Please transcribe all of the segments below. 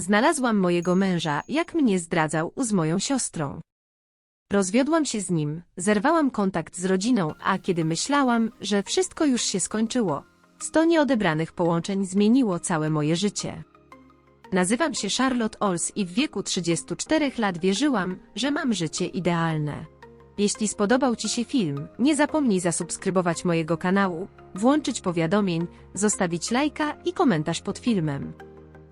Znalazłam mojego męża, jak mnie zdradzał, z moją siostrą. Rozwiodłam się z nim, zerwałam kontakt z rodziną, a kiedy myślałam, że wszystko już się skończyło, 100 nieodebranych połączeń zmieniło całe moje życie. Nazywam się Charlotte Ols i w wieku 34 lat wierzyłam, że mam życie idealne. Jeśli spodobał Ci się film, nie zapomnij zasubskrybować mojego kanału, włączyć powiadomień, zostawić lajka i komentarz pod filmem.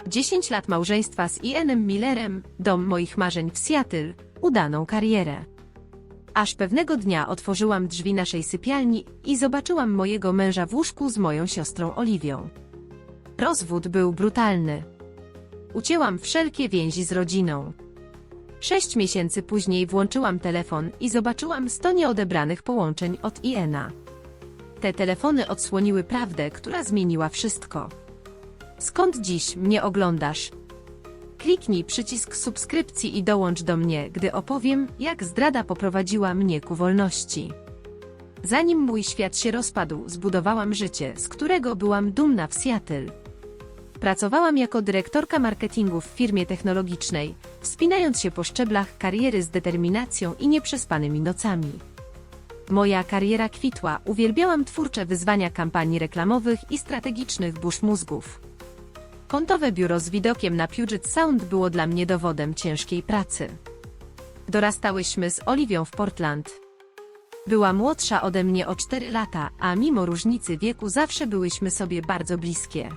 10 lat małżeństwa z Ianem Millerem, dom moich marzeń w Seattle, udaną karierę. Aż pewnego dnia otworzyłam drzwi naszej sypialni i zobaczyłam mojego męża w łóżku z moją siostrą Oliwią. Rozwód był brutalny. Ucięłam wszelkie więzi z rodziną. 6 miesięcy później włączyłam telefon i zobaczyłam 100 nieodebranych połączeń od Iana. Te telefony odsłoniły prawdę, która zmieniła wszystko. Skąd dziś mnie oglądasz? Kliknij przycisk subskrypcji i dołącz do mnie, gdy opowiem, jak zdrada poprowadziła mnie ku wolności. Zanim mój świat się rozpadł, zbudowałam życie, z którego byłam dumna w Seattle. Pracowałam jako dyrektorka marketingu w firmie technologicznej, wspinając się po szczeblach kariery z determinacją i nieprzespanymi nocami. Moja kariera kwitła, uwielbiałam twórcze wyzwania kampanii reklamowych i strategicznych burz mózgów. Kątowe biuro z widokiem na Puget Sound było dla mnie dowodem ciężkiej pracy. Dorastałyśmy z Oliwią w Portland. Była młodsza ode mnie o 4 lata, a mimo różnicy wieku zawsze byłyśmy sobie bardzo bliskie.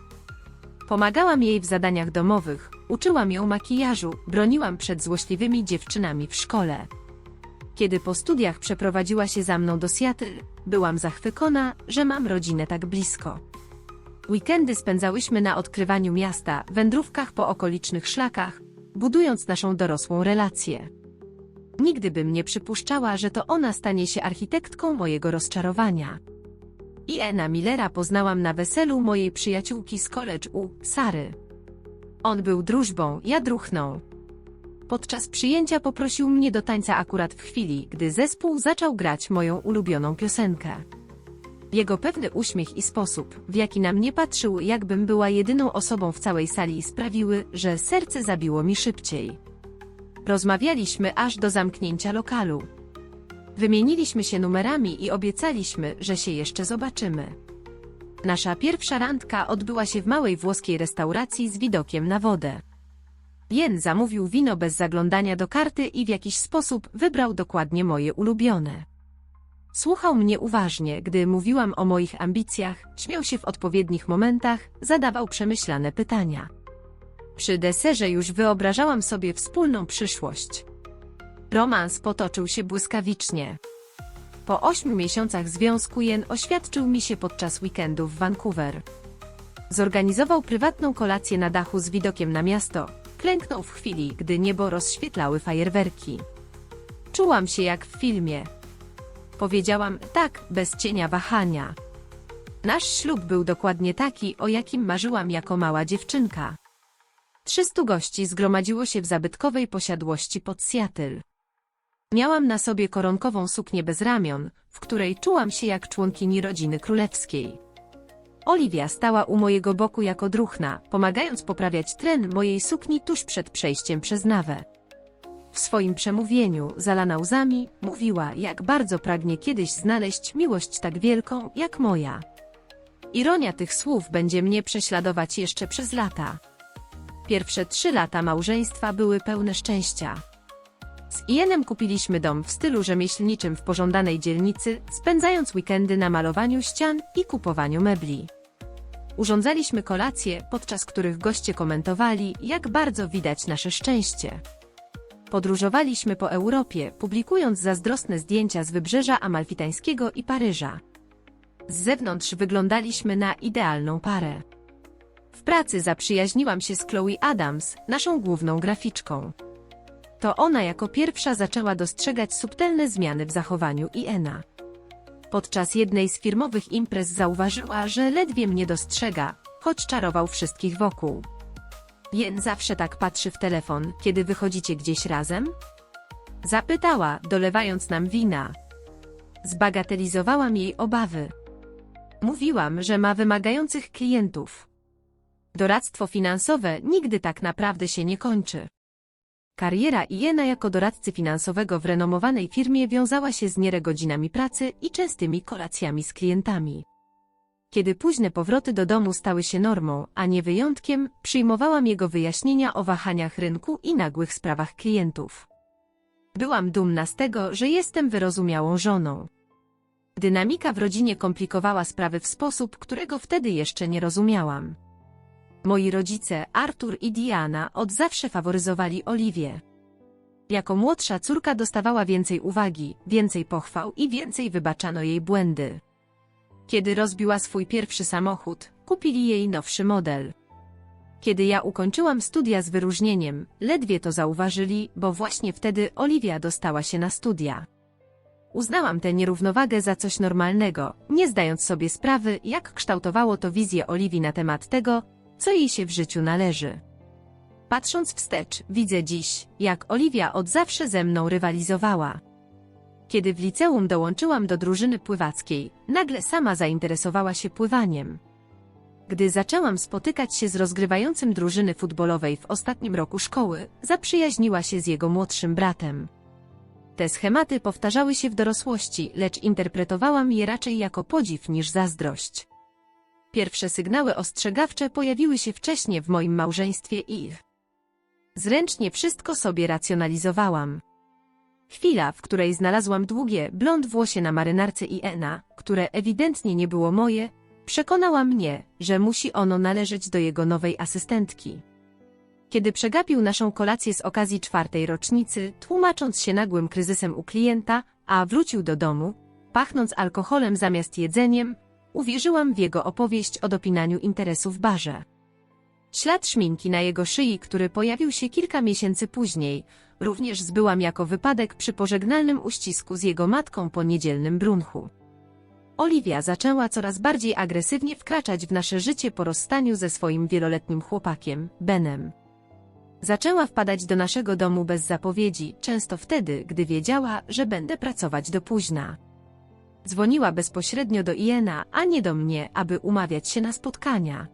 Pomagałam jej w zadaniach domowych, uczyłam ją makijażu, broniłam przed złośliwymi dziewczynami w szkole. Kiedy po studiach przeprowadziła się za mną do Seattle, byłam zachwycona, że mam rodzinę tak blisko. Weekendy spędzałyśmy na odkrywaniu miasta, wędrówkach po okolicznych szlakach, budując naszą dorosłą relację. Nigdy bym nie przypuszczała, że to ona stanie się architektką mojego rozczarowania. Iana Millera poznałam na weselu mojej przyjaciółki z college Sary. On był drużbą, ja druchną. Podczas przyjęcia poprosił mnie do tańca akurat w chwili, gdy zespół zaczął grać moją ulubioną piosenkę. Jego pewny uśmiech i sposób, w jaki na mnie patrzył, jakbym była jedyną osobą w całej sali, sprawiły, że serce zabiło mi szybciej. Rozmawialiśmy aż do zamknięcia lokalu. Wymieniliśmy się numerami i obiecaliśmy, że się jeszcze zobaczymy. Nasza pierwsza randka odbyła się w małej włoskiej restauracji z widokiem na wodę. Ian zamówił wino bez zaglądania do karty i w jakiś sposób wybrał dokładnie moje ulubione. Słuchał mnie uważnie, gdy mówiłam o moich ambicjach, śmiał się w odpowiednich momentach, zadawał przemyślane pytania. Przy deserze już wyobrażałam sobie wspólną przyszłość. Romans potoczył się błyskawicznie. Po 8 miesiącach związku Ian oświadczył mi się podczas weekendu w Vancouver. Zorganizował prywatną kolację na dachu z widokiem na miasto, klęknął w chwili, gdy niebo rozświetlały fajerwerki. Czułam się jak w filmie. Powiedziałam tak, bez cienia wahania. Nasz ślub był dokładnie taki, o jakim marzyłam jako mała dziewczynka. 300 gości zgromadziło się w zabytkowej posiadłości pod Seattle. Miałam na sobie koronkową suknię bez ramion, w której czułam się jak członkini rodziny królewskiej. Olivia stała u mojego boku jako druchna, pomagając poprawiać tren mojej sukni tuż przed przejściem przez nawę. W swoim przemówieniu, zalana łzami, mówiła, jak bardzo pragnie kiedyś znaleźć miłość tak wielką, jak moja. Ironia tych słów będzie mnie prześladować jeszcze przez lata. Pierwsze 3 lata małżeństwa były pełne szczęścia. Z Ianem kupiliśmy dom w stylu rzemieślniczym w pożądanej dzielnicy, spędzając weekendy na malowaniu ścian i kupowaniu mebli. Urządzaliśmy kolacje, podczas których goście komentowali, jak bardzo widać nasze szczęście. Podróżowaliśmy po Europie, publikując zazdrosne zdjęcia z wybrzeża amalfitańskiego i Paryża. Z zewnątrz wyglądaliśmy na idealną parę. W pracy zaprzyjaźniłam się z Chloe Adams, naszą główną graficzką. To ona jako pierwsza zaczęła dostrzegać subtelne zmiany w zachowaniu Iana. Podczas jednej z firmowych imprez zauważyła, że ledwie mnie dostrzega, choć czarował wszystkich wokół. Ian zawsze tak patrzy w telefon, kiedy wychodzicie gdzieś razem? Zapytała, dolewając nam wina. Zbagatelizowałam jej obawy. Mówiłam, że ma wymagających klientów. Doradztwo finansowe nigdy tak naprawdę się nie kończy. Kariera Iena jako doradcy finansowego w renomowanej firmie wiązała się z niegodzinami pracy i częstymi kolacjami z klientami. Kiedy późne powroty do domu stały się normą, a nie wyjątkiem, przyjmowałam jego wyjaśnienia o wahaniach rynku i nagłych sprawach klientów. Byłam dumna z tego, że jestem wyrozumiałą żoną. Dynamika w rodzinie komplikowała sprawy w sposób, którego wtedy jeszcze nie rozumiałam. Moi rodzice, Artur i Diana, od zawsze faworyzowali Oliwię. Jako młodsza córka dostawała więcej uwagi, więcej pochwał i więcej wybaczano jej błędy. Kiedy rozbiła swój pierwszy samochód, kupili jej nowszy model. Kiedy ja ukończyłam studia z wyróżnieniem, ledwie to zauważyli, bo właśnie wtedy Oliwia dostała się na studia. Uznałam tę nierównowagę za coś normalnego, nie zdając sobie sprawy, jak kształtowało to wizję Oliwii na temat tego, co jej się w życiu należy. Patrząc wstecz, widzę dziś, jak Oliwia od zawsze ze mną rywalizowała. Kiedy w liceum dołączyłam do drużyny pływackiej, nagle sama zainteresowała się pływaniem. Gdy zaczęłam spotykać się z rozgrywającym drużyny futbolowej w ostatnim roku szkoły, zaprzyjaźniła się z jego młodszym bratem. Te schematy powtarzały się w dorosłości, lecz interpretowałam je raczej jako podziw niż zazdrość. Pierwsze sygnały ostrzegawcze pojawiły się wcześnie w moim małżeństwie i zręcznie wszystko sobie racjonalizowałam. Chwila, w której znalazłam długie, blond włosie na marynarce Iena, które ewidentnie nie było moje, przekonała mnie, że musi ono należeć do jego nowej asystentki. Kiedy przegapił naszą kolację z okazji 4. rocznicy, tłumacząc się nagłym kryzysem u klienta, a wrócił do domu, pachnąc alkoholem zamiast jedzeniem, uwierzyłam w jego opowieść o dopinaniu interesu w barze. Ślad szminki na jego szyi, który pojawił się kilka miesięcy później, również zbyłam jako wypadek przy pożegnalnym uścisku z jego matką po niedzielnym brunchu. Oliwia zaczęła coraz bardziej agresywnie wkraczać w nasze życie po rozstaniu ze swoim wieloletnim chłopakiem, Benem. Zaczęła wpadać do naszego domu bez zapowiedzi, często wtedy, gdy wiedziała, że będę pracować do późna. Dzwoniła bezpośrednio do Iena, a nie do mnie, aby umawiać się na spotkania.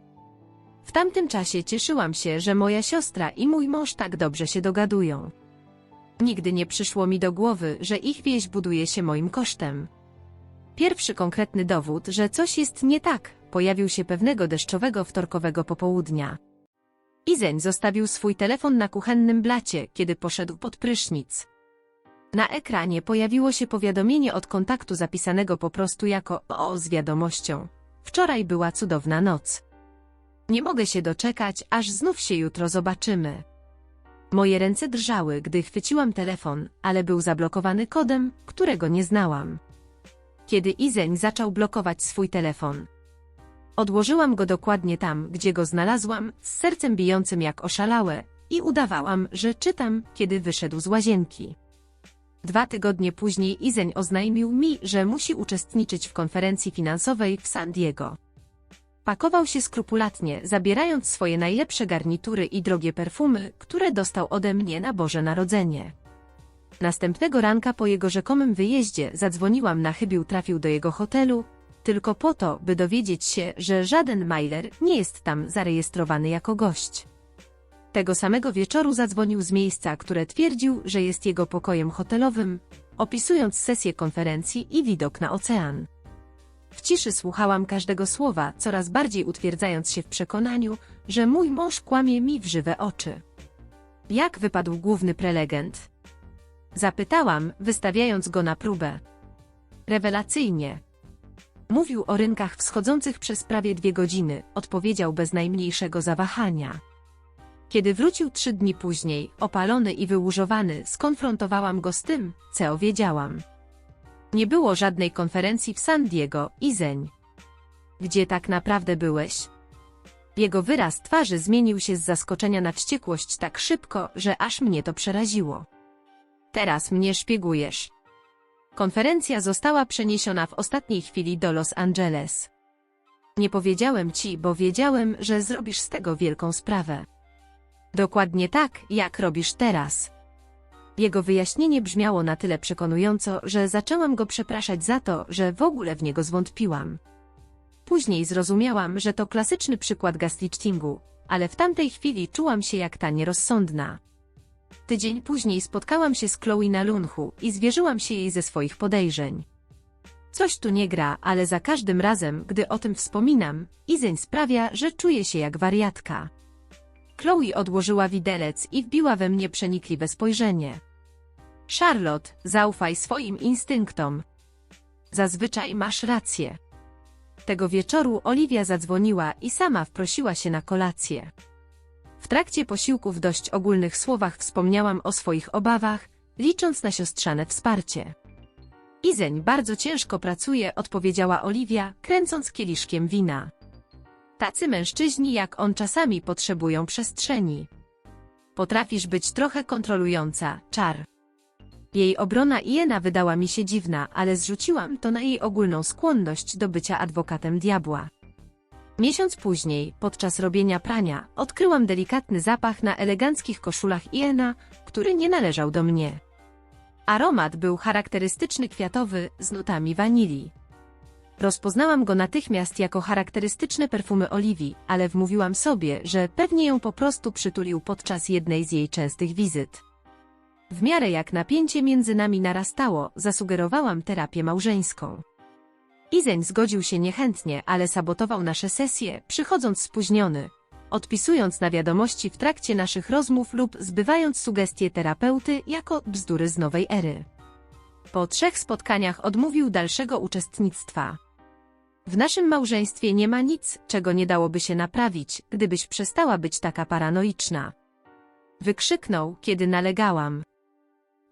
W tamtym czasie cieszyłam się, że moja siostra i mój mąż tak dobrze się dogadują. Nigdy nie przyszło mi do głowy, że ich więź buduje się moim kosztem. Pierwszy konkretny dowód, że coś jest nie tak, pojawił się pewnego deszczowego wtorkowego popołudnia. Izeń zostawił swój telefon na kuchennym blacie, kiedy poszedł pod prysznic. Na ekranie pojawiło się powiadomienie od kontaktu zapisanego po prostu jako „o” z wiadomością. Wczoraj była cudowna noc. Nie mogę się doczekać, aż znów się jutro zobaczymy. Moje ręce drżały, gdy chwyciłam telefon, ale był zablokowany kodem, którego nie znałam. Kiedy Izeń zaczął blokować swój telefon, odłożyłam go dokładnie tam, gdzie go znalazłam, z sercem bijącym jak oszalałe, i udawałam, że czytam, kiedy wyszedł z łazienki. 2 tygodnie później Izeń oznajmił mi, że musi uczestniczyć w konferencji finansowej w San Diego. Pakował się skrupulatnie, zabierając swoje najlepsze garnitury i drogie perfumy, które dostał ode mnie na Boże Narodzenie. Następnego ranka po jego rzekomym wyjeździe zadzwoniłam na chybił trafił do jego hotelu, tylko po to, by dowiedzieć się, że żaden mailer nie jest tam zarejestrowany jako gość. Tego samego wieczoru zadzwonił z miejsca, które twierdził, że jest jego pokojem hotelowym, opisując sesję konferencji i widok na ocean. W ciszy słuchałam każdego słowa, coraz bardziej utwierdzając się w przekonaniu, że mój mąż kłamie mi w żywe oczy. Jak wypadł główny prelegent? Zapytałam, wystawiając go na próbę. Rewelacyjnie. Mówił o rynkach wschodzących przez prawie 2 godziny, odpowiedział bez najmniejszego zawahania. Kiedy wrócił 3 dni później, opalony i wyłużowany, skonfrontowałam go z tym, co wiedziałam. Nie było żadnej konferencji w San Diego, Izeń. Gdzie tak naprawdę byłeś? Jego wyraz twarzy zmienił się z zaskoczenia na wściekłość tak szybko, że aż mnie to przeraziło. Teraz mnie szpiegujesz. Konferencja została przeniesiona w ostatniej chwili do Los Angeles. Nie powiedziałem ci, bo wiedziałem, że zrobisz z tego wielką sprawę. Dokładnie tak, jak robisz teraz. Jego wyjaśnienie brzmiało na tyle przekonująco, że zaczęłam go przepraszać za to, że w ogóle w niego zwątpiłam. Później zrozumiałam, że to klasyczny przykład gaslightingu, ale w tamtej chwili czułam się jak ta nierozsądna. Tydzień później spotkałam się z Chloe na lunchu i zwierzyłam się jej ze swoich podejrzeń. Coś tu nie gra, ale za każdym razem, gdy o tym wspominam, Izeń sprawia, że czuję się jak wariatka. Chloe odłożyła widelec i wbiła we mnie przenikliwe spojrzenie. Charlotte, zaufaj swoim instynktom. Zazwyczaj masz rację. Tego wieczoru Olivia zadzwoniła i sama wprosiła się na kolację. W trakcie posiłku w dość ogólnych słowach wspomniałam o swoich obawach, licząc na siostrzane wsparcie. Izeń bardzo ciężko pracuje, odpowiedziała Olivia, kręcąc kieliszkiem wina. Tacy mężczyźni jak on czasami potrzebują przestrzeni. Potrafisz być trochę kontrolująca, Char. Jej obrona Iena wydała mi się dziwna, ale zrzuciłam to na jej ogólną skłonność do bycia adwokatem diabła. Miesiąc później, podczas robienia prania, odkryłam delikatny zapach na eleganckich koszulach Iena, który nie należał do mnie. Aromat był charakterystyczny kwiatowy, z nutami wanilii. Rozpoznałam go natychmiast jako charakterystyczne perfumy Olivii, ale wmówiłam sobie, że pewnie ją po prostu przytulił podczas jednej z jej częstych wizyt. W miarę jak napięcie między nami narastało, zasugerowałam terapię małżeńską. Izeń zgodził się niechętnie, ale sabotował nasze sesje, przychodząc spóźniony, odpisując na wiadomości w trakcie naszych rozmów lub zbywając sugestie terapeuty jako bzdury z nowej ery. Po 3 spotkaniach odmówił dalszego uczestnictwa. W naszym małżeństwie nie ma nic, czego nie dałoby się naprawić, gdybyś przestała być taka paranoiczna. Wykrzyknął, kiedy nalegałam.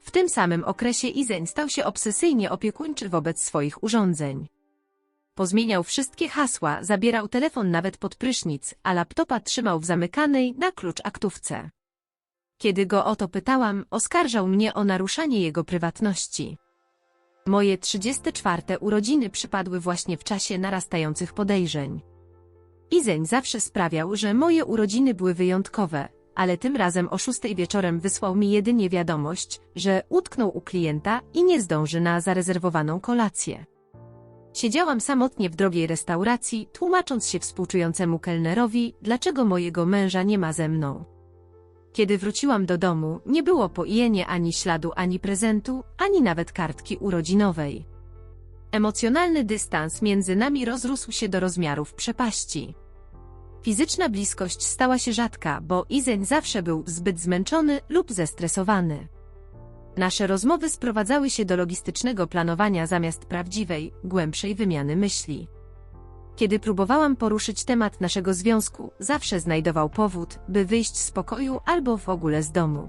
W tym samym okresie Izeń stał się obsesyjnie opiekuńczy wobec swoich urządzeń. Pozmieniał wszystkie hasła, zabierał telefon nawet pod prysznic, a laptopa trzymał w zamykanej na klucz aktówce. Kiedy go o to pytałam, oskarżał mnie o naruszanie jego prywatności. Moje 34. urodziny przypadły właśnie w czasie narastających podejrzeń. Izeń zawsze sprawiał, że moje urodziny były wyjątkowe, ale tym razem o 6 wieczorem wysłał mi jedynie wiadomość, że utknął u klienta i nie zdąży na zarezerwowaną kolację. Siedziałam samotnie w drogiej restauracji, tłumacząc się współczującemu kelnerowi, dlaczego mojego męża nie ma ze mną. Kiedy wróciłam do domu, nie było po Ienie ani śladu, ani prezentu, ani nawet kartki urodzinowej. Emocjonalny dystans między nami rozrósł się do rozmiarów przepaści. Fizyczna bliskość stała się rzadka, bo Izeń zawsze był zbyt zmęczony lub zestresowany. Nasze rozmowy sprowadzały się do logistycznego planowania zamiast prawdziwej, głębszej wymiany myśli. Kiedy próbowałam poruszyć temat naszego związku, zawsze znajdował powód, by wyjść z pokoju albo w ogóle z domu.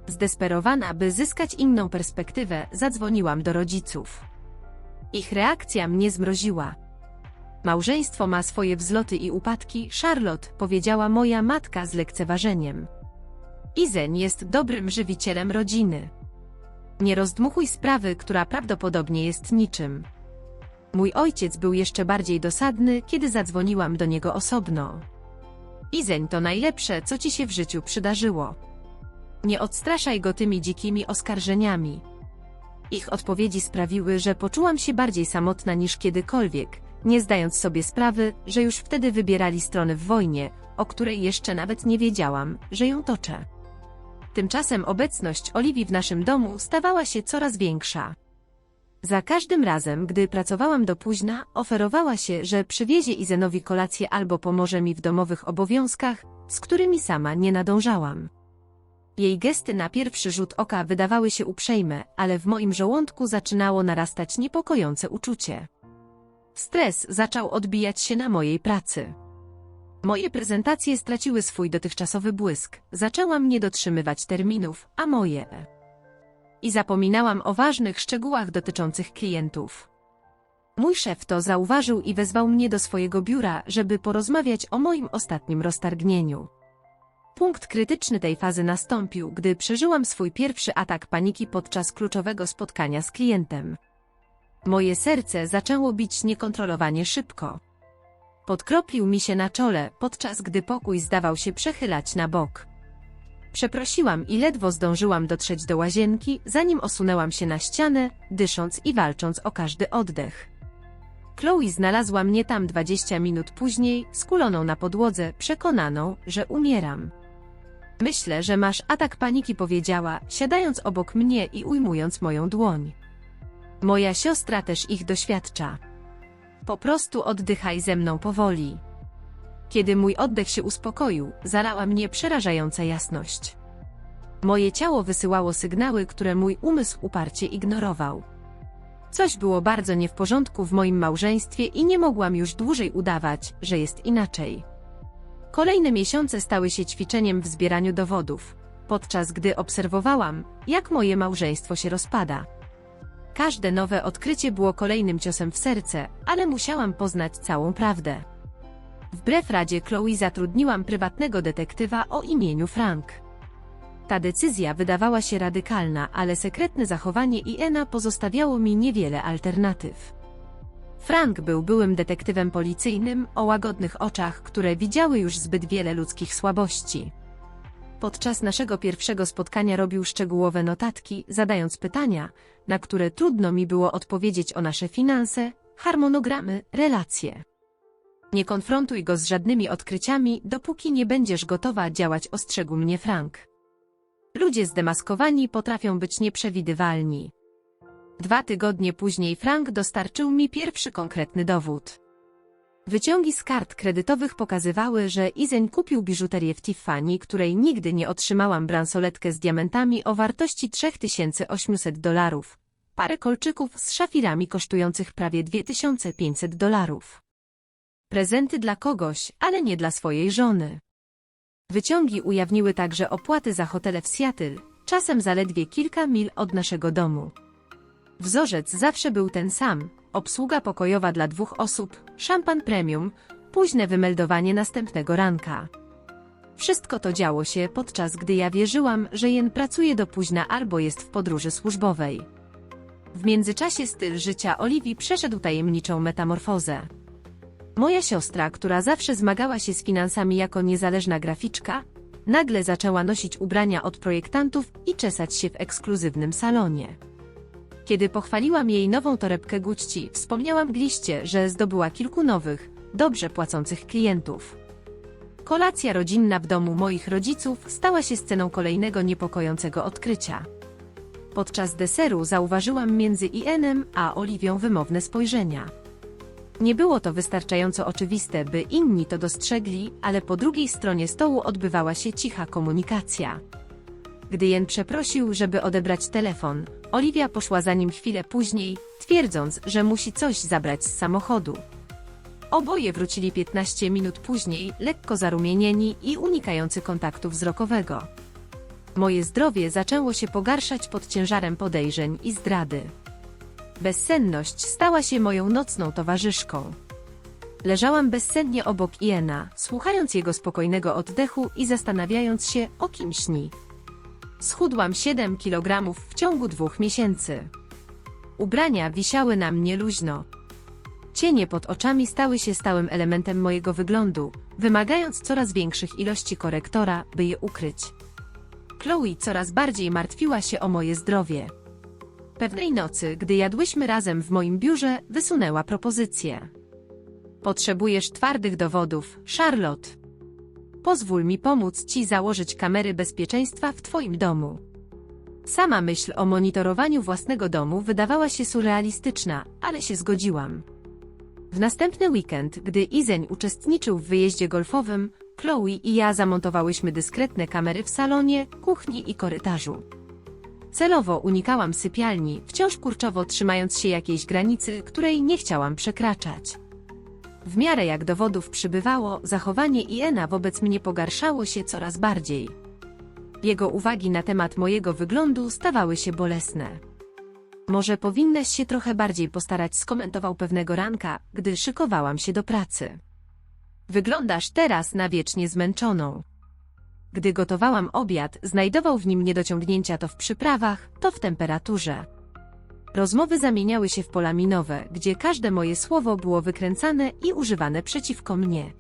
Zdesperowana, by zyskać inną perspektywę, zadzwoniłam do rodziców. Ich reakcja mnie zmroziła. Małżeństwo ma swoje wzloty i upadki, Charlotte, powiedziała moja matka z lekceważeniem. Izeń jest dobrym żywicielem rodziny. Nie rozdmuchuj sprawy, która prawdopodobnie jest niczym. Mój ojciec był jeszcze bardziej dosadny, kiedy zadzwoniłam do niego osobno. Izeń to najlepsze, co ci się w życiu przydarzyło. Nie odstraszaj go tymi dzikimi oskarżeniami. Ich odpowiedzi sprawiły, że poczułam się bardziej samotna niż kiedykolwiek, nie zdając sobie sprawy, że już wtedy wybierali strony w wojnie, o której jeszcze nawet nie wiedziałam, że ją toczę. Tymczasem obecność Olivii w naszym domu stawała się coraz większa. Za każdym razem, gdy pracowałam do późna, oferowała się, że przywiezie Izenowi kolację albo pomoże mi w domowych obowiązkach, z którymi sama nie nadążałam. Jej gesty na pierwszy rzut oka wydawały się uprzejme, ale w moim żołądku zaczynało narastać niepokojące uczucie. Stres zaczął odbijać się na mojej pracy. Moje prezentacje straciły swój dotychczasowy błysk, zaczęłam nie dotrzymywać terminów, a moje. I zapominałam o ważnych szczegółach dotyczących klientów. Mój szef to zauważył i wezwał mnie do swojego biura, żeby porozmawiać o moim ostatnim roztargnieniu. Punkt krytyczny tej fazy nastąpił, gdy przeżyłam swój pierwszy atak paniki podczas kluczowego spotkania z klientem. Moje serce zaczęło bić niekontrolowanie szybko. Podkropił mi się na czole, podczas gdy pokój zdawał się przechylać na bok. Przeprosiłam i ledwo zdążyłam dotrzeć do łazienki, zanim osunęłam się na ścianę, dysząc i walcząc o każdy oddech. Chloe znalazła mnie tam 20 minut później, skuloną na podłodze, przekonaną, że umieram. Myślę, że masz atak paniki, powiedziała, siadając obok mnie i ujmując moją dłoń. Moja siostra też ich doświadcza. Po prostu oddychaj ze mną powoli. Kiedy mój oddech się uspokoił, zalała mnie przerażająca jasność. Moje ciało wysyłało sygnały, które mój umysł uparcie ignorował. Coś było bardzo nie w porządku w moim małżeństwie i nie mogłam już dłużej udawać, że jest inaczej. Kolejne miesiące stały się ćwiczeniem w zbieraniu dowodów, podczas gdy obserwowałam, jak moje małżeństwo się rozpada. Każde nowe odkrycie było kolejnym ciosem w serce, ale musiałam poznać całą prawdę. Wbrew radzie Chloe zatrudniłam prywatnego detektywa o imieniu Frank. Ta decyzja wydawała się radykalna, ale sekretne zachowanie Iena pozostawiało mi niewiele alternatyw. Frank był byłym detektywem policyjnym o łagodnych oczach, które widziały już zbyt wiele ludzkich słabości. Podczas naszego pierwszego spotkania robił szczegółowe notatki, zadając pytania, na które trudno mi było odpowiedzieć o nasze finanse, harmonogramy, relacje. Nie konfrontuj go z żadnymi odkryciami, dopóki nie będziesz gotowa działać, ostrzegł mnie Frank. Ludzie zdemaskowani potrafią być nieprzewidywalni. 2 tygodnie później Frank dostarczył mi pierwszy konkretny dowód. Wyciągi z kart kredytowych pokazywały, że Izen kupił biżuterię w Tiffany, której nigdy nie otrzymałam, bransoletkę z diamentami o wartości $3800, parę kolczyków z szafirami kosztujących prawie $2500. Prezenty dla kogoś, ale nie dla swojej żony. Wyciągi ujawniły także opłaty za hotele w Seattle, czasem zaledwie kilka mil od naszego domu. Wzorzec zawsze był ten sam, obsługa pokojowa dla 2 osób, szampan premium, późne wymeldowanie następnego ranka. Wszystko to działo się, podczas gdy ja wierzyłam, że Jen pracuje do późna albo jest w podróży służbowej. W międzyczasie styl życia Oliwii przeszedł tajemniczą metamorfozę. Moja siostra, która zawsze zmagała się z finansami jako niezależna graficzka, nagle zaczęła nosić ubrania od projektantów i czesać się w ekskluzywnym salonie. Kiedy pochwaliłam jej nową torebkę Gucci, wspomniałam mgliście, że zdobyła kilku nowych, dobrze płacących klientów. Kolacja rodzinna w domu moich rodziców stała się sceną kolejnego niepokojącego odkrycia. Podczas deseru zauważyłam między Ienem a Oliwią wymowne spojrzenia. Nie było to wystarczająco oczywiste, by inni to dostrzegli, ale po drugiej stronie stołu odbywała się cicha komunikacja. Gdy Jen przeprosił, żeby odebrać telefon, Oliwia poszła za nim chwilę później, twierdząc, że musi coś zabrać z samochodu. Oboje wrócili 15 minut później, lekko zarumienieni i unikający kontaktu wzrokowego. Moje zdrowie zaczęło się pogarszać pod ciężarem podejrzeń i zdrady. Bezsenność stała się moją nocną towarzyszką. Leżałam bezsennie obok Iena, słuchając jego spokojnego oddechu i zastanawiając się, o kim śni. Schudłam 7 kg w ciągu 2 miesięcy. Ubrania wisiały na mnie luźno. Cienie pod oczami stały się stałym elementem mojego wyglądu, wymagając coraz większych ilości korektora, by je ukryć. Chloe coraz bardziej martwiła się o moje zdrowie. Pewnej nocy, gdy jadłyśmy razem w moim biurze, wysunęła propozycję. Potrzebujesz twardych dowodów, Charlotte. Pozwól mi pomóc ci założyć kamery bezpieczeństwa w twoim domu. Sama myśl o monitorowaniu własnego domu wydawała się surrealistyczna, ale się zgodziłam. W następny weekend, gdy Izen uczestniczył w wyjeździe golfowym, Chloe i ja zamontowałyśmy dyskretne kamery w salonie, kuchni i korytarzu. Celowo unikałam sypialni, wciąż kurczowo trzymając się jakiejś granicy, której nie chciałam przekraczać. W miarę jak dowodów przybywało, zachowanie Iena wobec mnie pogarszało się coraz bardziej. Jego uwagi na temat mojego wyglądu stawały się bolesne. Może powinnaś się trochę bardziej postarać, skomentował pewnego ranka, gdy szykowałam się do pracy. Wyglądasz teraz na wiecznie zmęczoną. Gdy gotowałam obiad, znajdował w nim niedociągnięcia to w przyprawach, to w temperaturze. Rozmowy zamieniały się w pola minowe, gdzie każde moje słowo było wykręcane i używane przeciwko mnie.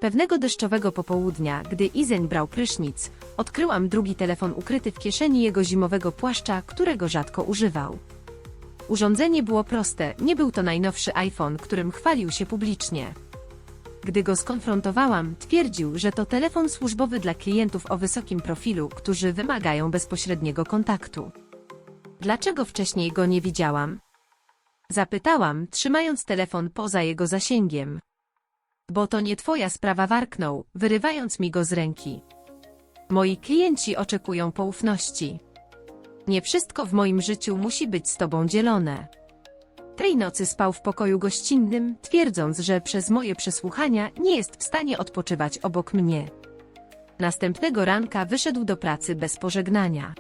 Pewnego deszczowego popołudnia, gdy Izen brał prysznic, odkryłam drugi telefon ukryty w kieszeni jego zimowego płaszcza, którego rzadko używał. Urządzenie było proste, nie był to najnowszy iPhone, którym chwalił się publicznie. Gdy go skonfrontowałam, twierdził, że to telefon służbowy dla klientów o wysokim profilu, którzy wymagają bezpośredniego kontaktu. Dlaczego wcześniej go nie widziałam? Zapytałam, trzymając telefon poza jego zasięgiem. Bo to nie twoja sprawa, warknął, wyrywając mi go z ręki. Moi klienci oczekują poufności. Nie wszystko w moim życiu musi być z tobą dzielone. Tej nocy spał w pokoju gościnnym, twierdząc, że przez moje przesłuchania nie jest w stanie odpoczywać obok mnie. Następnego ranka wyszedł do pracy bez pożegnania.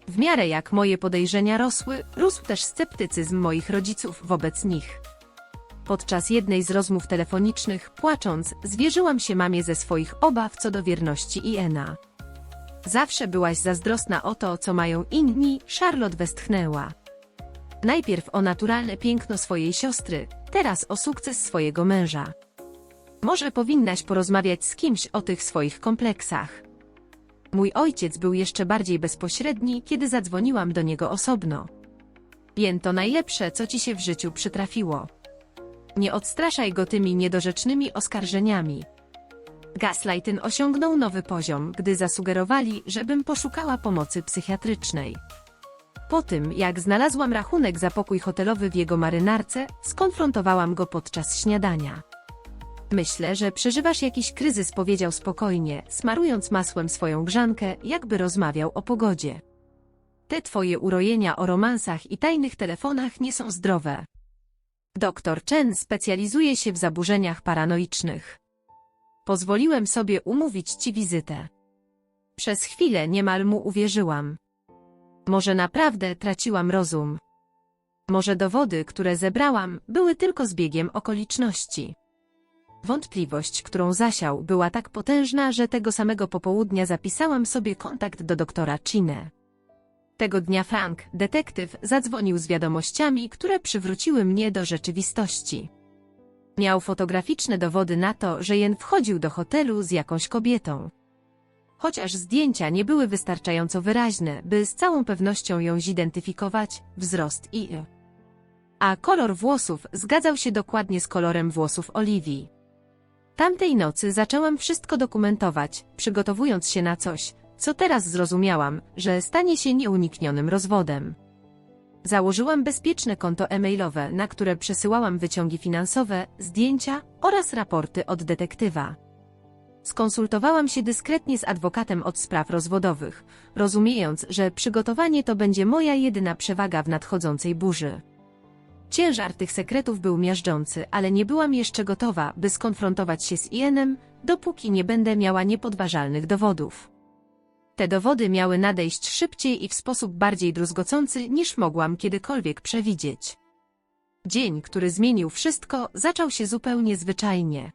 W miarę jak moje podejrzenia rosły, rósł też sceptycyzm moich rodziców wobec nich. Podczas jednej z rozmów telefonicznych, płacząc, zwierzyłam się mamie ze swoich obaw co do wierności Iena. Zawsze byłaś zazdrosna o to, co mają inni, Charlotte westchnęła. Najpierw o naturalne piękno swojej siostry, teraz o sukces swojego męża. Może powinnaś porozmawiać z kimś o tych swoich kompleksach. Mój ojciec był jeszcze bardziej bezpośredni, kiedy zadzwoniłam do niego osobno. Jen to najlepsze, co ci się w życiu przytrafiło. Nie odstraszaj go tymi niedorzecznymi oskarżeniami. Gaslighting osiągnął nowy poziom, gdy zasugerowali, żebym poszukała pomocy psychiatrycznej. Po tym, jak znalazłam rachunek za pokój hotelowy w jego marynarce, skonfrontowałam go podczas śniadania. Myślę, że przeżywasz jakiś kryzys, powiedział spokojnie, smarując masłem swoją grzankę, jakby rozmawiał o pogodzie. Te twoje urojenia o romansach i tajnych telefonach nie są zdrowe. Dr Chen specjalizuje się w zaburzeniach paranoicznych. Pozwoliłem sobie umówić ci wizytę. Przez chwilę niemal mu uwierzyłam. Może naprawdę traciłam rozum. Może dowody, które zebrałam, były tylko zbiegiem okoliczności. Wątpliwość, którą zasiał, była tak potężna, że tego samego popołudnia zapisałam sobie kontakt do doktora Chine. Tego dnia Frank, detektyw, zadzwonił z wiadomościami, które przywróciły mnie do rzeczywistości. Miał fotograficzne dowody na to, że Jen wchodził do hotelu z jakąś kobietą. Chociaż zdjęcia nie były wystarczająco wyraźne, by z całą pewnością ją zidentyfikować, wzrost a kolor włosów zgadzał się dokładnie z kolorem włosów Oliwii. Tamtej nocy zaczęłam wszystko dokumentować, przygotowując się na coś, co teraz zrozumiałam, że stanie się nieuniknionym rozwodem. Założyłam bezpieczne konto e-mailowe, na które przesyłałam wyciągi finansowe, zdjęcia oraz raporty od detektywa. Skonsultowałam się dyskretnie z adwokatem od spraw rozwodowych, rozumiejąc, że przygotowanie to będzie moja jedyna przewaga w nadchodzącej burzy. Ciężar tych sekretów był miażdżący, ale nie byłam jeszcze gotowa, by skonfrontować się z Ienem, dopóki nie będę miała niepodważalnych dowodów. Te dowody miały nadejść szybciej i w sposób bardziej druzgocący, niż mogłam kiedykolwiek przewidzieć. Dzień, który zmienił wszystko, zaczął się zupełnie zwyczajnie.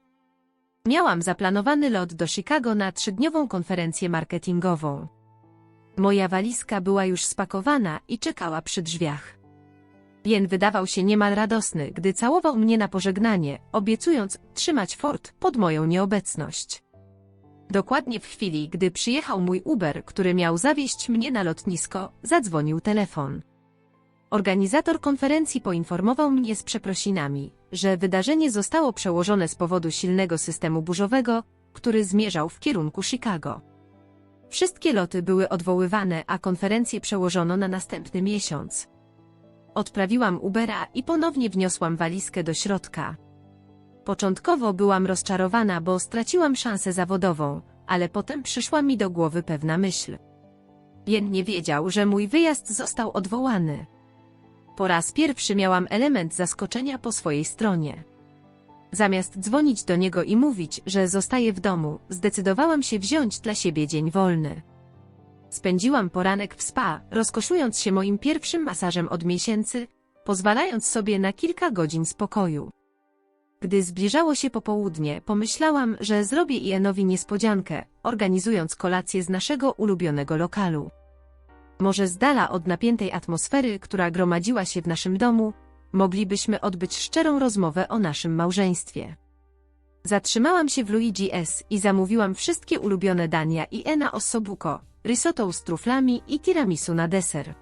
Miałam zaplanowany lot do Chicago na 3-dniową konferencję marketingową. Moja walizka była już spakowana i czekała przy drzwiach. Jen wydawał się niemal radosny, gdy całował mnie na pożegnanie, obiecując trzymać fort pod moją nieobecność. Dokładnie w chwili, gdy przyjechał mój Uber, który miał zawieźć mnie na lotnisko, zadzwonił telefon. Organizator konferencji poinformował mnie z przeprosinami, że wydarzenie zostało przełożone z powodu silnego systemu burzowego, który zmierzał w kierunku Chicago. Wszystkie loty były odwoływane, a konferencję przełożono na następny miesiąc. Odprawiłam Ubera i ponownie wniosłam walizkę do środka. Początkowo byłam rozczarowana, bo straciłam szansę zawodową, ale potem przyszła mi do głowy pewna myśl. Jen nie wiedział, że mój wyjazd został odwołany. Po raz pierwszy miałam element zaskoczenia po swojej stronie. Zamiast dzwonić do niego i mówić, że zostaję w domu, zdecydowałam się wziąć dla siebie dzień wolny. Spędziłam poranek w spa, rozkoszując się moim pierwszym masażem od miesięcy, pozwalając sobie na kilka godzin spokoju. Gdy zbliżało się popołudnie, pomyślałam, że zrobię Ienowi niespodziankę, organizując kolację z naszego ulubionego lokalu. Może z dala od napiętej atmosfery, która gromadziła się w naszym domu, moglibyśmy odbyć szczerą rozmowę o naszym małżeństwie. Zatrzymałam się w Luigi's i zamówiłam wszystkie ulubione dania Iena ossobuco, risotto z truflami i tiramisu na deser.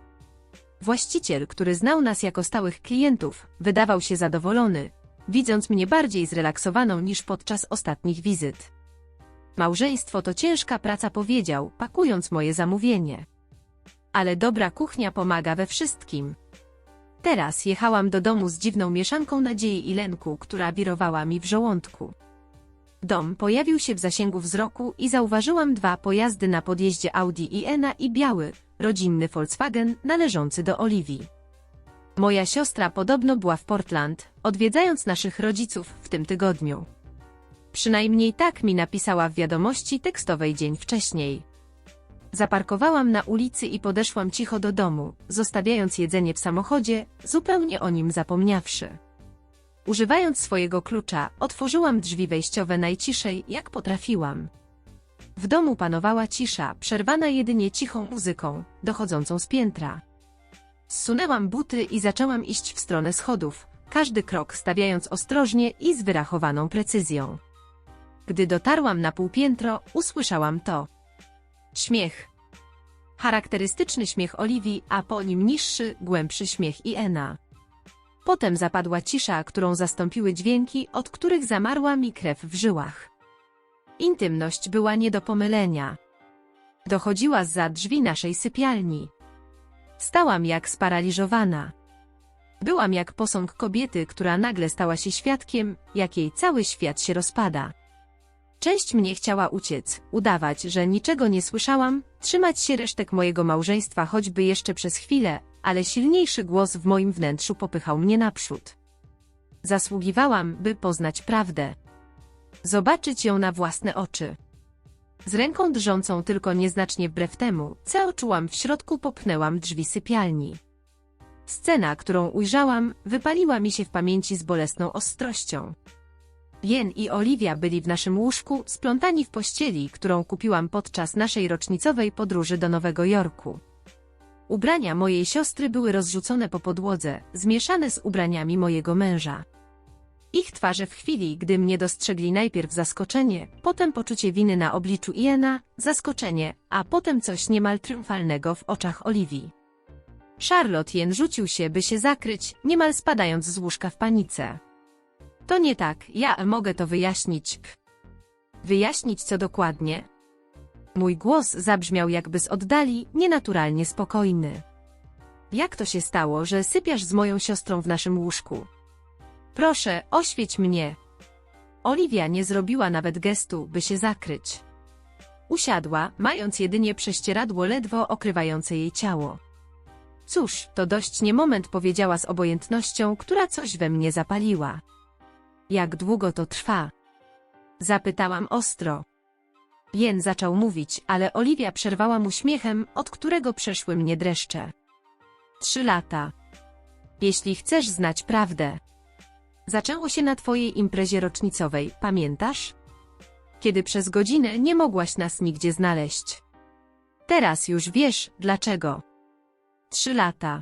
Właściciel, który znał nas jako stałych klientów, wydawał się zadowolony, widząc mnie bardziej zrelaksowaną niż podczas ostatnich wizyt. Małżeństwo to ciężka praca, powiedział, pakując moje zamówienie. Ale dobra kuchnia pomaga we wszystkim. Teraz jechałam do domu z dziwną mieszanką nadziei i lęku, która wirowała mi w żołądku. Dom pojawił się w zasięgu wzroku i zauważyłam 2 pojazdy na podjeździe Audi IN i biały, rodzinny Volkswagen należący do Oliwii. Moja siostra podobno była w Portland, odwiedzając naszych rodziców w tym tygodniu. Przynajmniej tak mi napisała w wiadomości tekstowej dzień wcześniej. Zaparkowałam na ulicy i podeszłam cicho do domu, zostawiając jedzenie w samochodzie, zupełnie o nim zapomniawszy. Używając swojego klucza, otworzyłam drzwi wejściowe najciszej, jak potrafiłam. W domu panowała cisza, przerwana jedynie cichą muzyką, dochodzącą z piętra. Zsunęłam buty i zaczęłam iść w stronę schodów, każdy krok stawiając ostrożnie i z wyrachowaną precyzją. Gdy dotarłam na półpiętro, usłyszałam to. Śmiech. Charakterystyczny śmiech Oliwii, a po nim niższy, głębszy śmiech Iena. Potem zapadła cisza, którą zastąpiły dźwięki, od których zamarła mi krew w żyłach. Intymność była nie do pomylenia. Dochodziła zza drzwi naszej sypialni. Stałam jak sparaliżowana. Byłam jak posąg kobiety, która nagle stała się świadkiem, jak jej cały świat się rozpada. Część mnie chciała uciec, udawać, że niczego nie słyszałam, trzymać się resztek mojego małżeństwa choćby jeszcze przez chwilę, ale silniejszy głos w moim wnętrzu popychał mnie naprzód. Zasługiwałam, by poznać prawdę. Zobaczyć ją na własne oczy. Z ręką drżącą tylko nieznacznie wbrew temu, co czułam w środku, popchnęłam drzwi sypialni. Scena, którą ujrzałam, wypaliła mi się w pamięci z bolesną ostrością. Jen i Oliwia byli w naszym łóżku, splątani w pościeli, którą kupiłam podczas naszej rocznicowej podróży do Nowego Jorku. Ubrania mojej siostry były rozrzucone po podłodze, zmieszane z ubraniami mojego męża. Ich twarze w chwili, gdy mnie dostrzegli, najpierw zaskoczenie, potem poczucie winy na obliczu Iena, zaskoczenie, a potem coś niemal triumfalnego w oczach Oliwii. Charlotte Jen rzucił się, by się zakryć, niemal spadając z łóżka w panice. To nie tak, ja mogę to wyjaśnić. Wyjaśnić co dokładnie? Mój głos zabrzmiał jakby z oddali, nienaturalnie spokojny. Jak to się stało, że sypiasz z moją siostrą w naszym łóżku? Proszę, oświeć mnie. Oliwia nie zrobiła nawet gestu, by się zakryć. Usiadła, mając jedynie prześcieradło ledwo okrywające jej ciało. Cóż, to dość nie moment, powiedziała z obojętnością, która coś we mnie zapaliła. Jak długo to trwa? Zapytałam ostro. Jen zaczął mówić, ale Oliwia przerwała mu śmiechem, od którego przeszły mnie dreszcze. 3 lata. Jeśli chcesz znać prawdę. Zaczęło się na twojej imprezie rocznicowej, pamiętasz? Kiedy przez godzinę nie mogłaś nas nigdzie znaleźć. Teraz już wiesz, dlaczego. 3 lata.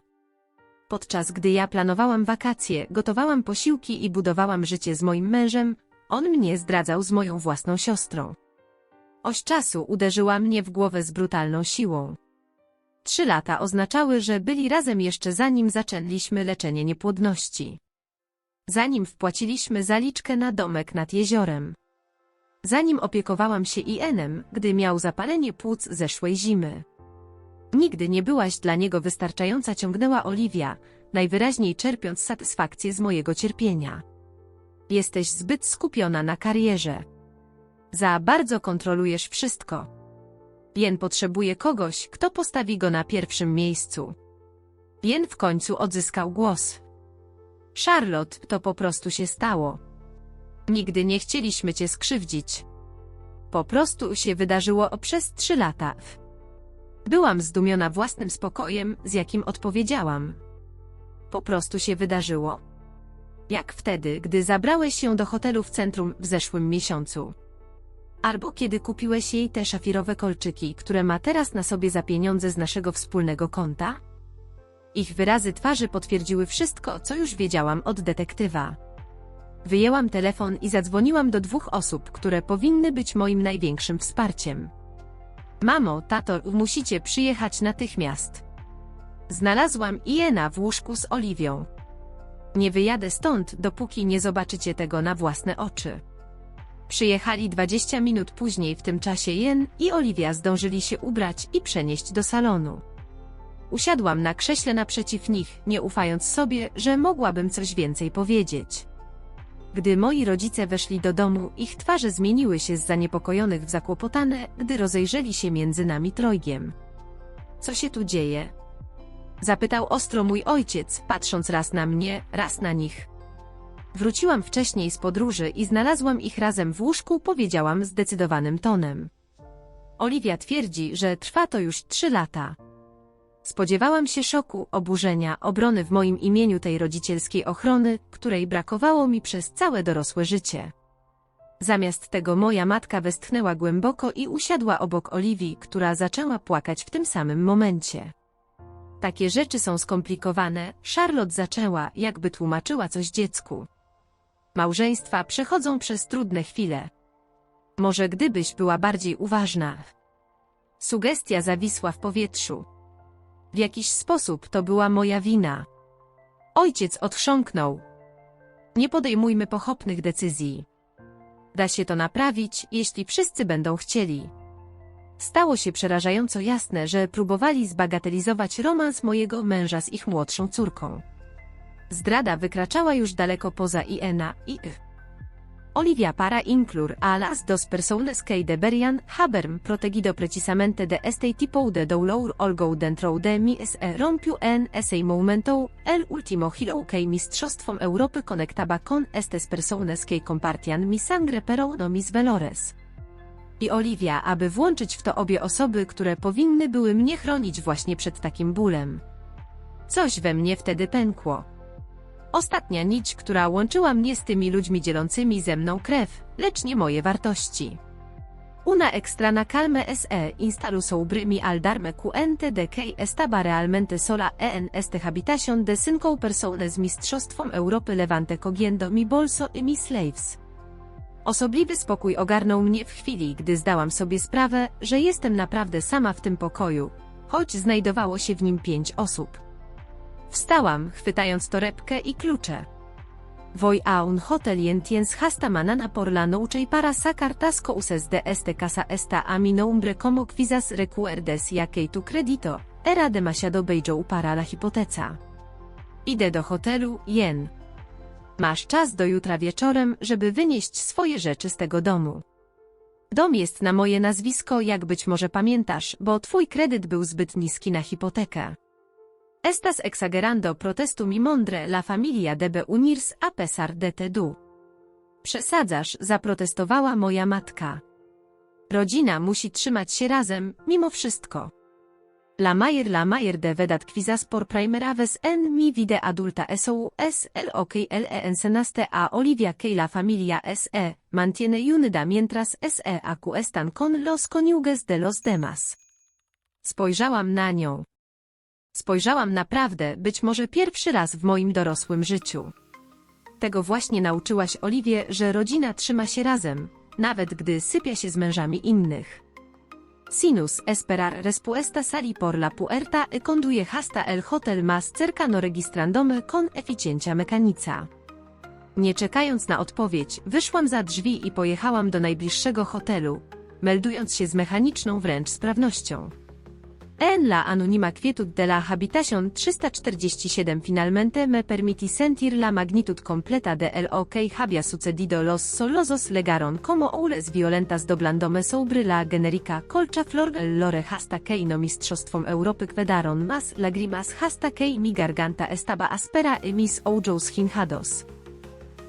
Podczas gdy ja planowałam wakacje, gotowałam posiłki i budowałam życie z moim mężem, on mnie zdradzał z moją własną siostrą. Oś czasu uderzyła mnie w głowę z brutalną siłą. 3 lata oznaczały, że byli razem jeszcze zanim zaczęliśmy leczenie niepłodności. Zanim wpłaciliśmy zaliczkę na domek nad jeziorem. Zanim opiekowałam się Ienem, gdy miał zapalenie płuc zeszłej zimy. Nigdy nie byłaś dla niego wystarczająca, ciągnęła Oliwia, najwyraźniej czerpiąc satysfakcję z mojego cierpienia. Jesteś zbyt skupiona na karierze. Za bardzo kontrolujesz wszystko. Jen potrzebuje kogoś, kto postawi go na pierwszym miejscu. Jen w końcu odzyskał głos. Charlotte, to po prostu się stało. Nigdy nie chcieliśmy cię skrzywdzić. Po prostu się wydarzyło przez 3 lata. Byłam zdumiona własnym spokojem, z jakim odpowiedziałam. Po prostu się wydarzyło. Jak wtedy, gdy zabrałeś ją do hotelu w centrum w zeszłym miesiącu. Albo kiedy kupiłeś jej te szafirowe kolczyki, które ma teraz na sobie za pieniądze z naszego wspólnego konta? Ich wyrazy twarzy potwierdziły wszystko, co już wiedziałam od detektywa. Wyjęłam telefon i zadzwoniłam do 2 osób, które powinny być moim największym wsparciem. Mamo, tato, musicie przyjechać natychmiast. Znalazłam Iena w łóżku z Oliwią. Nie wyjadę stąd, dopóki nie zobaczycie tego na własne oczy. Przyjechali 20 minut później, w tym czasie Ian i Olivia zdążyli się ubrać i przenieść do salonu. Usiadłam na krześle naprzeciw nich, nie ufając sobie, że mogłabym coś więcej powiedzieć. Gdy moi rodzice weszli do domu, ich twarze zmieniły się z zaniepokojonych w zakłopotane, gdy rozejrzeli się między nami trojgiem. Co się tu dzieje? Zapytał ostro mój ojciec, patrząc raz na mnie, raz na nich. Wróciłam wcześniej z podróży i znalazłam ich razem w łóżku, powiedziałam zdecydowanym tonem. Olivia twierdzi, że trwa to już 3 lata. Spodziewałam się szoku, oburzenia, obrony w moim imieniu tej rodzicielskiej ochrony, której brakowało mi przez całe dorosłe życie. Zamiast tego moja matka westchnęła głęboko i usiadła obok Oliwii, która zaczęła płakać w tym samym momencie. Takie rzeczy są skomplikowane, Charlotte zaczęła, jakby tłumaczyła coś dziecku. Małżeństwa przechodzą przez trudne chwile. Może gdybyś była bardziej uważna. Sugestia zawisła w powietrzu. W jakiś sposób to była moja wina. Ojciec odchrząknął. Nie podejmujmy pochopnych decyzji. Da się to naprawić, jeśli wszyscy będą chcieli. Stało się przerażająco jasne, że próbowali zbagatelizować romans mojego męża z ich młodszą córką. Zdrada wykraczała już daleko poza Iena i Olivia para inclur a las dos personas que deberian haberm protegido precisamente de este tipo de dolor olgo dentro de mi se rompió en ese momento el último giro que mistrzostwom Europy conectaba con estas personas que compartían mi sangre pero no mis valores. I Olivia, aby włączyć w to obie osoby, które powinny były mnie chronić właśnie przed takim bólem. Coś we mnie wtedy pękło. Ostatnia nić, która łączyła mnie z tymi ludźmi dzielącymi ze mną krew, lecz nie moje wartości. Una extrana calme se instalu sobre mi al darme cuenta de que estaba realmente sola en este habitación de 5 personas mistrzostwom Europy levante cogiendo mi bolso y mis slaves. Osobliwy spokój ogarnął mnie w chwili, gdy zdałam sobie sprawę, że jestem naprawdę sama w tym pokoju, choć znajdowało się w nim 5 osób. Wstałam, chwytając torebkę i klucze. Voy a un hotel y entiens hasta manana por la noche para sacar tas cosas de este casa esta a mi nombre como quizás recuerdes ya que tu crédito era demasiado bello para la hipoteca. Idę do hotelu, Jen. Masz czas do jutra wieczorem, żeby wynieść swoje rzeczy z tego domu. Dom jest na moje nazwisko, jak być może pamiętasz, bo twój kredyt był zbyt niski na hipotekę. Estás exagerando protestu mi mądre la familia debe unirse a pesar de todo. Przesadzasz, zaprotestowała moja matka. Rodzina musi trzymać się razem, mimo wszystko. La mayor de verdad quizás por primera vez en mi vida adulta eso es el ok le enseñaste a Olivia que la familia se mantiene unida mientras se acuestan con los cónyuges de los demás. Spojrzałam na nią. Spojrzałam naprawdę, być może pierwszy raz w moim dorosłym życiu. Tego właśnie nauczyłaś Oliwie, że rodzina trzyma się razem, nawet gdy sypia się z mężami innych. Sinus esperar respuesta sali por la puerta y conduye hasta el hotel más cercano registrandome con eficiencia mecanica. Nie czekając na odpowiedź, wyszłam za drzwi i pojechałam do najbliższego hotelu, meldując się z mechaniczną wręcz sprawnością. En la anonima quietud de la habitación 347 finalmente me permití sentir la magnitud completa de lo que había sucedido. Los solosos legaron como olas violentas doblándome sobre la genérica colcha flor lore hasta que no mistrzostwom Europy quedaron más lágrimas hasta que mi garganta estaba áspera y mis ojos hinchados.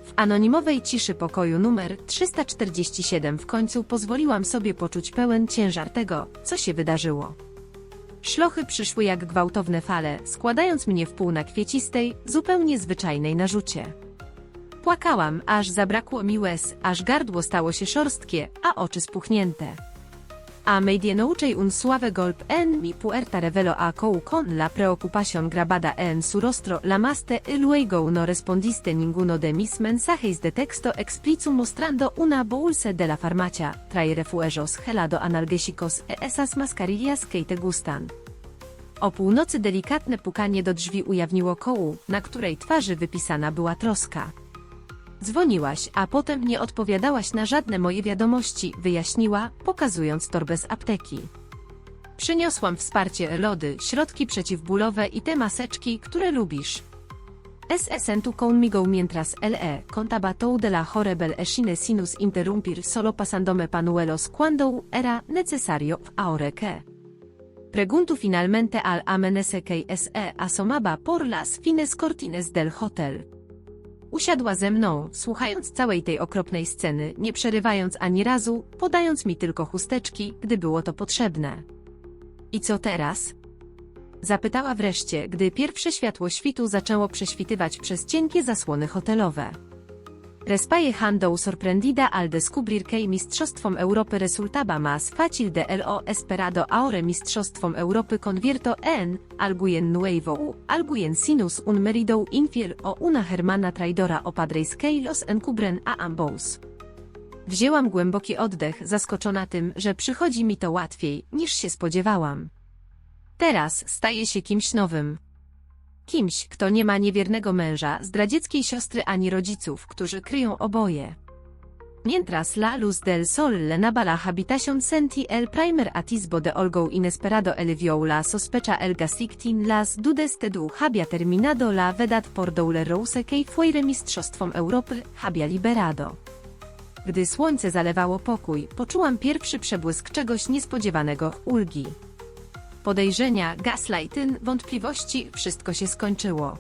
W anonimowej ciszy pokoju numer 347 w końcu pozwoliłam sobie poczuć pełen ciężar tego, co się wydarzyło. Szlochy przyszły jak gwałtowne fale, składając mnie w pół na kwiecistej, zupełnie zwyczajnej narzucie. Płakałam, aż zabrakło mi łez, aż gardło stało się szorstkie, a oczy spuchnięte. A medianoche un suave golpe en mi puerta reveló a con la preocupación grabada en su rostro llamaste y luego no respondiste ninguno de mis mensajes de texto explico mostrando una bolsa de la farmacia, trae refuerzos gelado analgésicos e esas mascarillas que te gustan. O północy delikatne pukanie do drzwi ujawniło kołu, na której twarzy wypisana była troska. Dzwoniłaś, a potem nie odpowiadałaś na żadne moje wiadomości, wyjaśniła, pokazując torbę z apteki. Przyniosłam wsparcie, lody, środki przeciwbólowe i te maseczki, które lubisz. SSN conmigo mientras le contaba de la horrible escena sinus interrumpir solo pasandome panuelos cuando era necesario, ahora que pregunto finalmente al amenese que se asomaba por las fines cortines del hotel. Usiadła ze mną, słuchając całej tej okropnej sceny, nie przerywając ani razu, podając mi tylko chusteczki, gdy było to potrzebne. I co teraz? Zapytała wreszcie, gdy pierwsze światło świtu zaczęło prześwitywać przez cienkie zasłony hotelowe. Respajejando sorprendida al descubrir que Mistrzostwom Europy resultaba más fácil de lo esperado ahora Mistrzostwom Europy convierto en alguien nuevo, alguien sinus un merido infiel o una hermana traidora o padres que los encubren a ambos. Wzięłam głęboki oddech, zaskoczona tym, że przychodzi mi to łatwiej, niż się spodziewałam. Teraz staję się kimś nowym. Kimś, kto nie ma niewiernego męża, zdradzieckiej siostry ani rodziców, którzy kryją oboje. Mientras la luz del sol le naba la habitación senti el primer atisbo de algo inesperado elvió la sospecha el gasictin las dudes tedu había terminado la vedad por doulerose que fuere mistrzostwom Europy, había liberado. Gdy słońce zalewało pokój, poczułam pierwszy przebłysk czegoś niespodziewanego, ulgi. Podejrzenia, gaslighting, wątpliwości, wszystko się skończyło.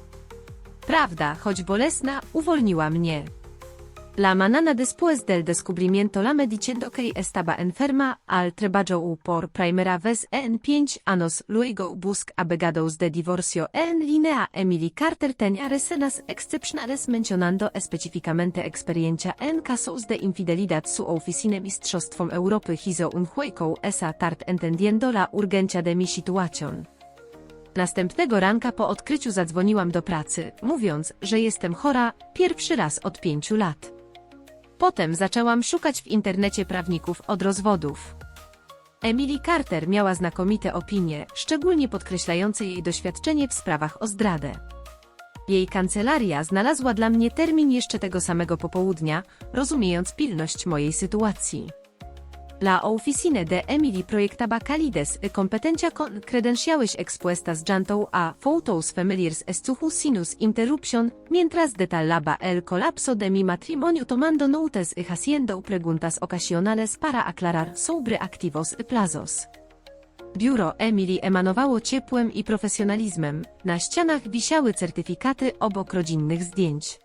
Prawda, choć bolesna, uwolniła mnie. La manana después del descubrimiento la mediciendo que estaba enferma, al treballo por primera vez en 5 años luego busca abogados de divorcio en línea Emily Carter tenía reseñas excepcionales mencionando específicamente experiencia en casos de infidelidad su oficina Mistrzostwom Europy hizo un juego esa tart entendiendo la urgencia de mi situación. Następnego ranka po odkryciu zadzwoniłam do pracy, mówiąc, że jestem chora, pierwszy raz od 5 lat. Potem zaczęłam szukać w internecie prawników od rozwodów. Emily Carter miała znakomite opinie, szczególnie podkreślające jej doświadczenie w sprawach o zdradę. Jej kancelaria znalazła dla mnie termin jeszcze tego samego popołudnia, rozumiejąc pilność mojej sytuacji. La oficina de Emily proyectaba calidez y competencia con credenciales expuestas janto a fotos familiares estuju sinus interruption, mientras detallaba el colapso de mi matrimonio tomando notas y haciendo preguntas ocasionales para aclarar sobre activos y plazos. Biuro Emily emanowało ciepłem i profesjonalizmem, na ścianach wisiały certyfikaty obok rodzinnych zdjęć.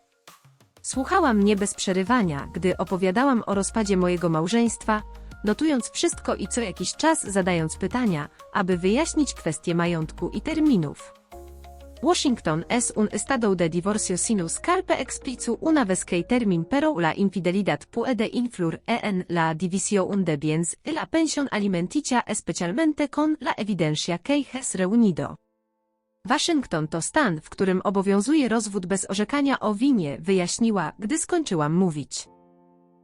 Słuchała mnie bez przerywania, gdy opowiadałam o rozpadzie mojego małżeństwa, notując wszystko i co jakiś czas zadając pytania, aby wyjaśnić kwestie majątku i terminów. Washington es un estado de divorcio sinus carpe explicu una vez que termin pero la infidelidad puede influir en la división de bienes y la pensión alimenticia especialmente con la evidencia que es reunido. Waszyngton to stan, w którym obowiązuje rozwód bez orzekania o winie, wyjaśniła, gdy skończyłam mówić.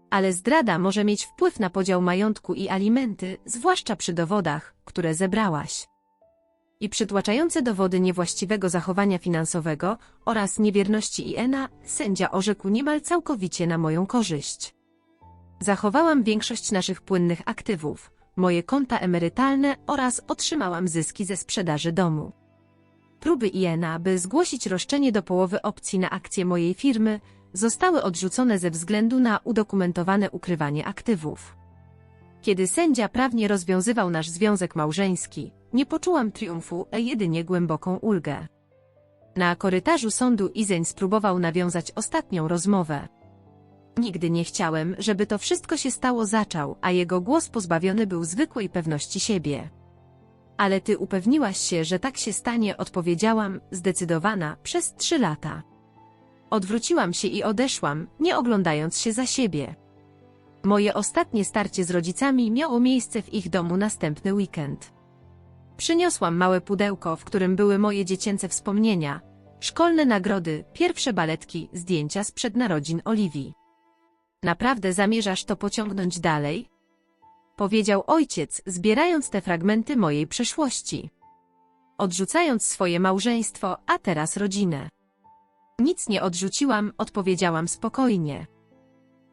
Ale zdrada może mieć wpływ na podział majątku i alimenty, zwłaszcza przy dowodach, które zebrałaś. I przytłaczające dowody niewłaściwego zachowania finansowego oraz niewierności INA, sędzia orzekł niemal całkowicie na moją korzyść. Zachowałam większość naszych płynnych aktywów, moje konta emerytalne oraz otrzymałam zyski ze sprzedaży domu. Próby INA, by zgłosić roszczenie do połowy opcji na akcje mojej firmy, zostały odrzucone ze względu na udokumentowane ukrywanie aktywów. Kiedy sędzia prawnie rozwiązywał nasz związek małżeński, nie poczułam triumfu, a jedynie głęboką ulgę. Na korytarzu sądu Izeń spróbował nawiązać ostatnią rozmowę. Nigdy nie chciałem, żeby to wszystko się stało, zaczął, a jego głos pozbawiony był zwykłej pewności siebie. Ale ty upewniłaś się, że tak się stanie, odpowiedziałam, zdecydowana, przez 3 lata. Odwróciłam się i odeszłam, nie oglądając się za siebie. Moje ostatnie starcie z rodzicami miało miejsce w ich domu następny weekend. Przyniosłam małe pudełko, w którym były moje dziecięce wspomnienia, szkolne nagrody, pierwsze baletki, zdjęcia sprzed narodzin Oliwii. Naprawdę zamierzasz to pociągnąć dalej? Powiedział ojciec, zbierając te fragmenty mojej przeszłości. odrzucając swoje małżeństwo, a teraz rodzinę. Nic nie odrzuciłam, odpowiedziałam spokojnie.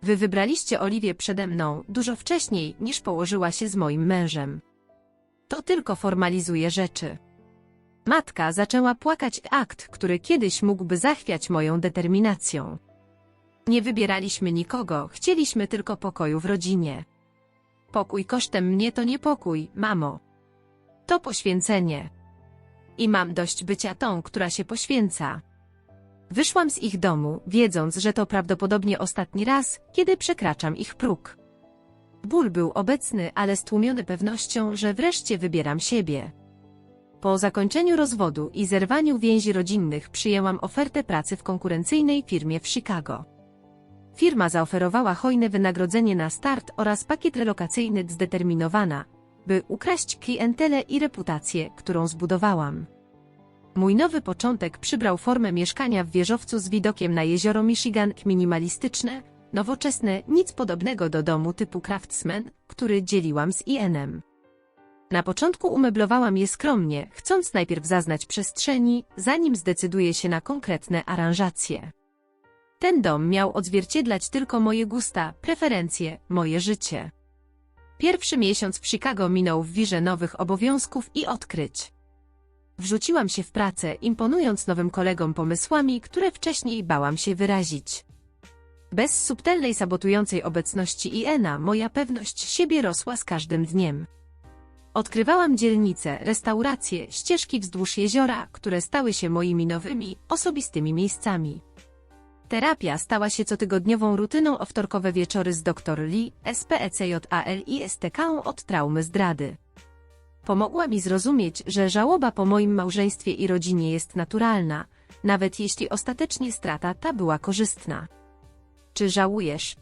Wy wybraliście Oliwię przede mną dużo wcześniej, niż położyła się z moim mężem. To tylko formalizuje rzeczy. Matka zaczęła płakać. Akt, który kiedyś mógłby zachwiać moją determinacją. Nie wybieraliśmy nikogo, chcieliśmy tylko pokoju w rodzinie. Pokój kosztem mnie to nie pokój, mamo. To poświęcenie. I mam dość bycia tą, która się poświęca. Wyszłam z ich domu, wiedząc, że to prawdopodobnie ostatni raz, kiedy przekraczam ich próg. Ból był obecny, ale stłumiony pewnością, że wreszcie wybieram siebie. Po zakończeniu rozwodu i zerwaniu więzi rodzinnych przyjęłam ofertę pracy w konkurencyjnej firmie w Chicago. Firma zaoferowała hojne wynagrodzenie na start oraz pakiet relokacyjny. Zdeterminowana, by ukraść klientelę i reputację, którą zbudowałam. Mój nowy początek przybrał formę mieszkania w wieżowcu z widokiem na jezioro Michigan. Minimalistyczne, nowoczesne, nic podobnego do domu typu Craftsman, który dzieliłam z Ianem. Na początku umeblowałam je skromnie, chcąc najpierw zaznać przestrzeni, zanim zdecyduję się na konkretne aranżacje. Ten dom miał odzwierciedlać tylko moje gusta, preferencje, moje życie. Pierwszy miesiąc w Chicago minął w wirze nowych obowiązków i odkryć. Wrzuciłam się w pracę, imponując nowym kolegom pomysłami, które wcześniej bałam się wyrazić. Bez subtelnej sabotującej obecności Iena moja pewność siebie rosła z każdym dniem. Odkrywałam dzielnice, restauracje, ścieżki wzdłuż jeziora, które stały się moimi nowymi, osobistymi miejscami. Terapia stała się cotygodniową rutyną, o wtorkowe wieczory z dr Lee, SPECJALISTK od traumy zdrady. Pomogła mi zrozumieć, że żałoba po moim małżeństwie i rodzinie jest naturalna, nawet jeśli ostatecznie strata ta była korzystna. Czy żałujesz?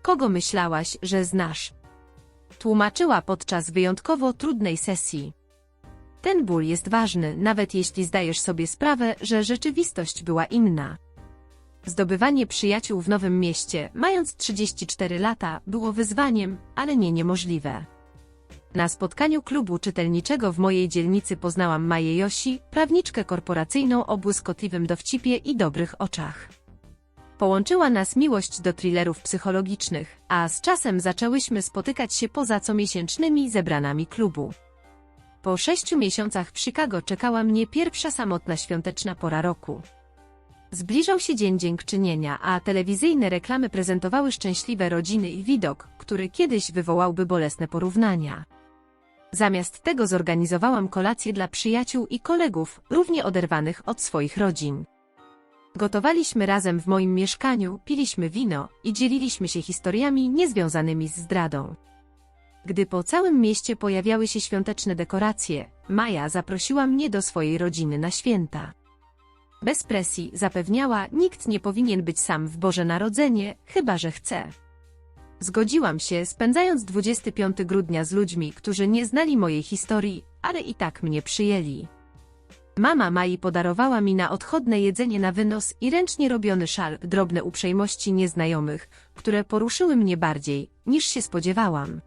Kogo myślałaś, że znasz? Tłumaczyła podczas wyjątkowo trudnej sesji. Ten ból jest ważny, nawet jeśli zdajesz sobie sprawę, że rzeczywistość była inna. Zdobywanie przyjaciół w nowym mieście, mając 34 lata, było wyzwaniem, ale nie niemożliwe. Na spotkaniu klubu czytelniczego w mojej dzielnicy poznałam Maję Josi, prawniczkę korporacyjną o błyskotliwym dowcipie i dobrych oczach. Połączyła nas miłość do thrillerów psychologicznych, a z czasem zaczęłyśmy spotykać się poza comiesięcznymi zebranami klubu. Po 6 miesiącach w Chicago czekała mnie pierwsza samotna świąteczna pora roku. Zbliżał się Dzień Dziękczynienia, a telewizyjne reklamy prezentowały szczęśliwe rodziny i widok, który kiedyś wywołałby bolesne porównania. Zamiast tego zorganizowałam kolację dla przyjaciół i kolegów, równie oderwanych od swoich rodzin. Gotowaliśmy razem w moim mieszkaniu, piliśmy wino i dzieliliśmy się historiami niezwiązanymi z zdradą. Gdy po całym mieście pojawiały się świąteczne dekoracje, Maja zaprosiła mnie do swojej rodziny na święta. Bez presji zapewniała, nikt nie powinien być sam w Boże Narodzenie, chyba że chce. Zgodziłam się, spędzając 25 grudnia z ludźmi, którzy nie znali mojej historii, ale i tak mnie przyjęli. Mama Mai podarowała mi na odchodne jedzenie na wynos i ręcznie robiony szal, drobne uprzejmości nieznajomych, które poruszyły mnie bardziej, niż się spodziewałam.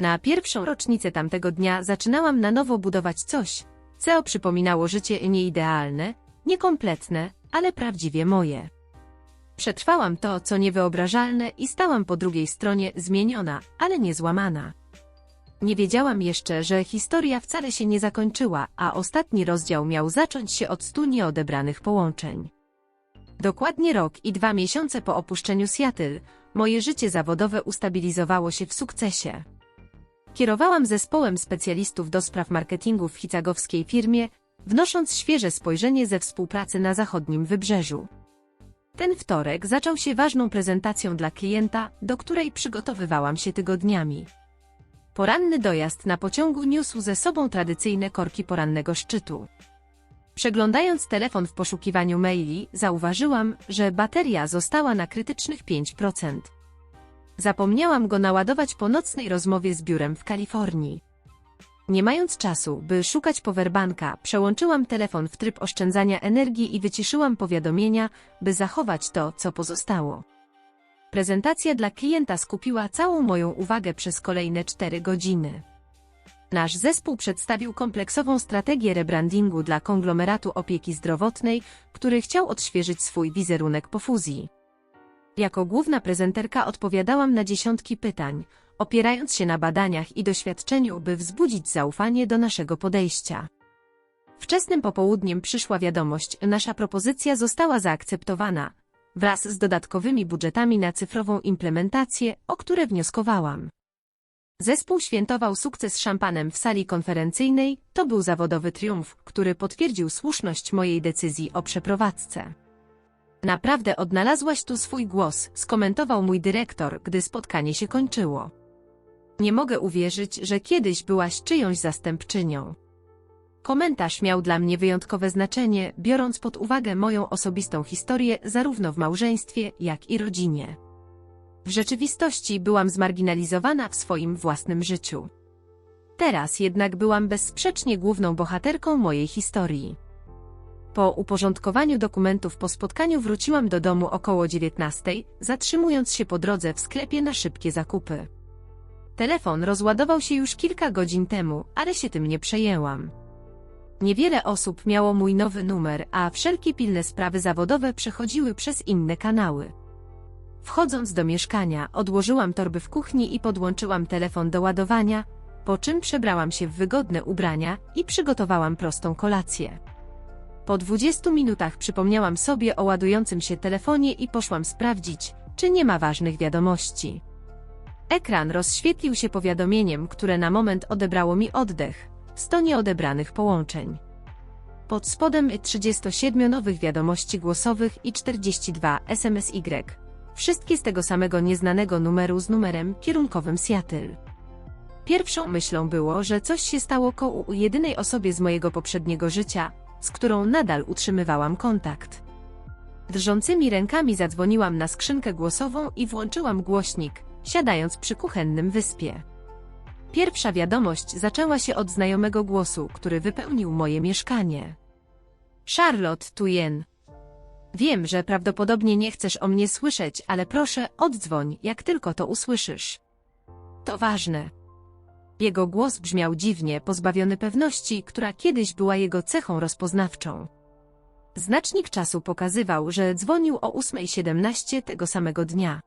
Na pierwszą rocznicę tamtego dnia zaczynałam na nowo budować coś, co przypominało życie nieidealne, niekompletne, ale prawdziwie moje. Przetrwałam to, co niewyobrażalne i stałam po drugiej stronie zmieniona, ale nie złamana. Nie wiedziałam jeszcze, że historia wcale się nie zakończyła, a ostatni rozdział miał zacząć się od 100 nieodebranych połączeń. Dokładnie rok i 2 miesiące po opuszczeniu Seattle, moje życie zawodowe ustabilizowało się w sukcesie. Kierowałam zespołem specjalistów do spraw marketingu w chicagowskiej firmie, wnosząc świeże spojrzenie ze współpracy na zachodnim wybrzeżu. Ten wtorek zaczął się ważną prezentacją dla klienta, do której przygotowywałam się tygodniami. Poranny dojazd na pociągu niósł ze sobą tradycyjne korki porannego szczytu. Przeglądając telefon w poszukiwaniu maili, zauważyłam, że bateria została na krytycznych 5%. Zapomniałam go naładować po nocnej rozmowie z biurem w Kalifornii. Nie mając czasu, by szukać powerbanka, przełączyłam telefon w tryb oszczędzania energii i wyciszyłam powiadomienia, by zachować to, co pozostało. Prezentacja dla klienta skupiła całą moją uwagę przez kolejne 4 godziny. Nasz zespół przedstawił kompleksową strategię rebrandingu dla konglomeratu opieki zdrowotnej, który chciał odświeżyć swój wizerunek po fuzji. Jako główna prezenterka odpowiadałam na dziesiątki pytań, opierając się na badaniach i doświadczeniu, by wzbudzić zaufanie do naszego podejścia. Wczesnym popołudniem przyszła wiadomość, nasza propozycja została zaakceptowana, wraz z dodatkowymi budżetami na cyfrową implementację, o które wnioskowałam. Zespół świętował sukces szampanem w sali konferencyjnej, to był zawodowy triumf, który potwierdził słuszność mojej decyzji o przeprowadzce. Naprawdę odnalazłaś tu swój głos, skomentował mój dyrektor, gdy spotkanie się kończyło. Nie mogę uwierzyć, że kiedyś byłaś czyjąś zastępczynią. Komentarz miał dla mnie wyjątkowe znaczenie, biorąc pod uwagę moją osobistą historię zarówno w małżeństwie, jak i rodzinie. W rzeczywistości byłam zmarginalizowana w swoim własnym życiu. Teraz jednak byłam bezsprzecznie główną bohaterką mojej historii. Po uporządkowaniu dokumentów po spotkaniu wróciłam do domu około 19:00, zatrzymując się po drodze w sklepie na szybkie zakupy. Telefon rozładował się już kilka godzin temu, ale się tym nie przejęłam. Niewiele osób miało mój nowy numer, a wszelkie pilne sprawy zawodowe przechodziły przez inne kanały. Wchodząc do mieszkania, odłożyłam torby w kuchni i podłączyłam telefon do ładowania, po czym przebrałam się w wygodne ubrania i przygotowałam prostą kolację. Po 20 minutach przypomniałam sobie o ładującym się telefonie i poszłam sprawdzić, czy nie ma ważnych wiadomości. Ekran rozświetlił się powiadomieniem, które na moment odebrało mi oddech. 100 nieodebranych połączeń. Pod spodem 37 nowych wiadomości głosowych i 42 SMSY. Wszystkie z tego samego nieznanego numeru z numerem kierunkowym Seattle. Pierwszą myślą było, że coś się stało koło jedynej osobie z mojego poprzedniego życia, z którą nadal utrzymywałam kontakt. Drżącymi rękami zadzwoniłam na skrzynkę głosową i włączyłam głośnik, siadając przy kuchennym wyspie. Pierwsza wiadomość zaczęła się od znajomego głosu, który wypełnił moje mieszkanie. Charlotte, tu Jen. Wiem, że prawdopodobnie nie chcesz o mnie słyszeć, ale proszę, oddzwoń, jak tylko to usłyszysz. To ważne. Jego głos brzmiał dziwnie, pozbawiony pewności, która kiedyś była jego cechą rozpoznawczą. Znacznik czasu pokazywał, że dzwonił o 8:17 tego samego dnia.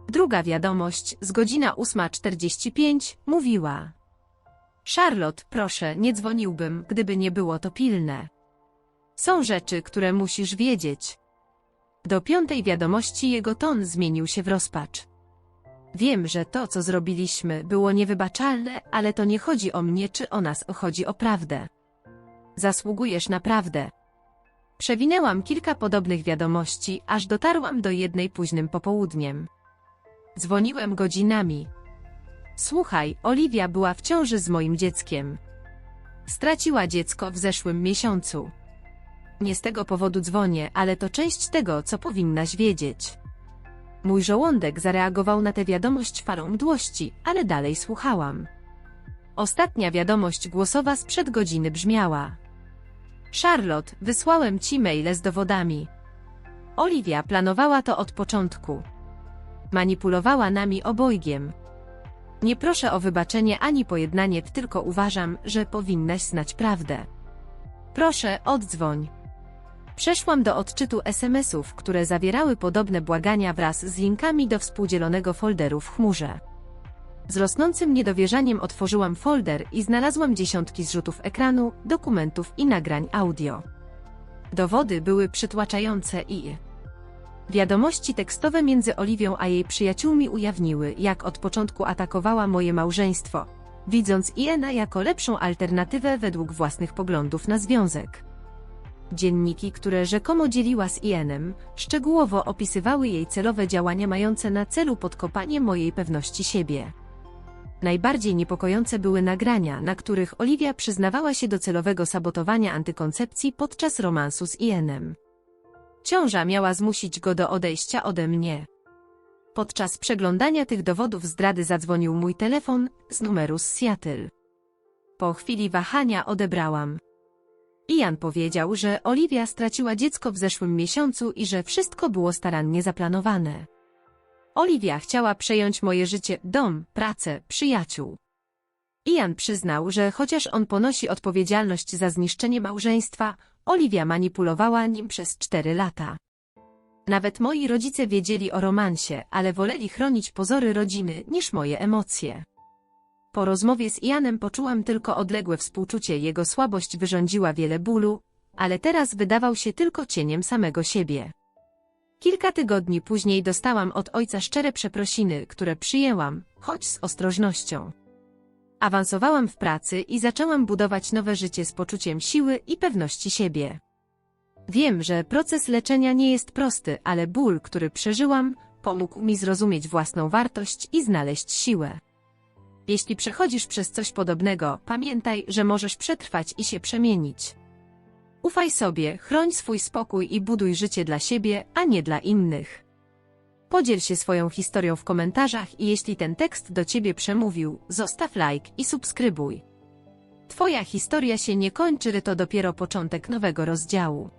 Druga wiadomość, z godzina 8:45, mówiła: Charlotte, proszę, nie dzwoniłbym, gdyby nie było to pilne. Są rzeczy, które musisz wiedzieć. Do piątej wiadomości jego ton zmienił się w rozpacz. Wiem, że to, co zrobiliśmy, było niewybaczalne, ale to nie chodzi o mnie czy o nas, chodzi o prawdę. Zasługujesz na prawdę. Przewinęłam kilka podobnych wiadomości, aż dotarłam do jednej późnym popołudniem. Dzwoniłem godzinami. Słuchaj, Olivia była w ciąży z moim dzieckiem. Straciła dziecko w zeszłym miesiącu. Nie z tego powodu dzwonię, ale to część tego, co powinnaś wiedzieć. Mój żołądek zareagował na tę wiadomość falą mdłości, ale dalej słuchałam. Ostatnia wiadomość głosowa sprzed godziny brzmiała: Charlotte, wysłałem ci maile z dowodami. Olivia planowała to od początku. Manipulowała nami obojgiem. Nie proszę o wybaczenie ani pojednanie, tylko uważam, że powinnaś znać prawdę. Proszę, oddzwoń. Przeszłam do odczytu SMS-ów, które zawierały podobne błagania wraz z linkami do współdzielonego folderu w chmurze. Z rosnącym niedowierzaniem otworzyłam folder i znalazłam dziesiątki zrzutów ekranu, dokumentów i nagrań audio. Dowody były przytłaczające i wiadomości tekstowe między Oliwią a jej przyjaciółmi ujawniły, jak od początku atakowała moje małżeństwo, widząc Iena jako lepszą alternatywę według własnych poglądów na związek. Dzienniki, które rzekomo dzieliła z Ienem, szczegółowo opisywały jej celowe działania mające na celu podkopanie mojej pewności siebie. Najbardziej niepokojące były nagrania, na których Olivia przyznawała się do celowego sabotowania antykoncepcji podczas romansu z Ienem. Ciąża miała zmusić go do odejścia ode mnie. Podczas przeglądania tych dowodów zdrady zadzwonił mój telefon z numeru z Seattle. Po chwili wahania odebrałam. Ian powiedział, że Olivia straciła dziecko w zeszłym miesiącu i że wszystko było starannie zaplanowane. Olivia chciała przejąć moje życie, dom, pracę, przyjaciół. Ian przyznał, że chociaż on ponosi odpowiedzialność za zniszczenie małżeństwa, Olivia manipulowała nim przez 4 lata. Nawet moi rodzice wiedzieli o romansie, ale woleli chronić pozory rodziny niż moje emocje. Po rozmowie z Ianem poczułam tylko odległe współczucie, jego słabość wyrządziła wiele bólu, ale teraz wydawał się tylko cieniem samego siebie. Kilka tygodni później dostałam od ojca szczere przeprosiny, które przyjęłam, choć z ostrożnością. Awansowałam w pracy i zaczęłam budować nowe życie z poczuciem siły i pewności siebie. Wiem, że proces leczenia nie jest prosty, ale ból, który przeżyłam, pomógł mi zrozumieć własną wartość i znaleźć siłę. Jeśli przechodzisz przez coś podobnego, pamiętaj, że możesz przetrwać i się przemienić. Ufaj sobie, chroń swój spokój i buduj życie dla siebie, a nie dla innych. Podziel się swoją historią w komentarzach i jeśli ten tekst do Ciebie przemówił, zostaw like i subskrybuj. Twoja historia się nie kończy, to dopiero początek nowego rozdziału.